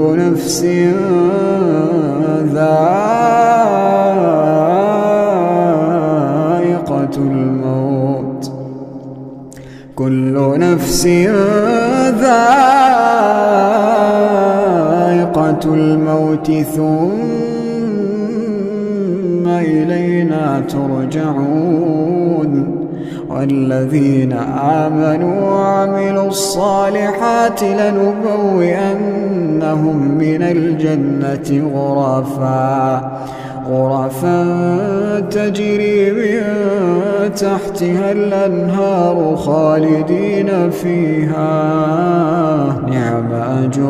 نفس ذائقة الموت كل نفس ذائقة الموت ثم إلينا ترجعون والذين آمنوا وعملوا الصالحات لنبوئنهم من الجنة غرفا تجري من تحتها الأنهار خالدين فيها نعم أجر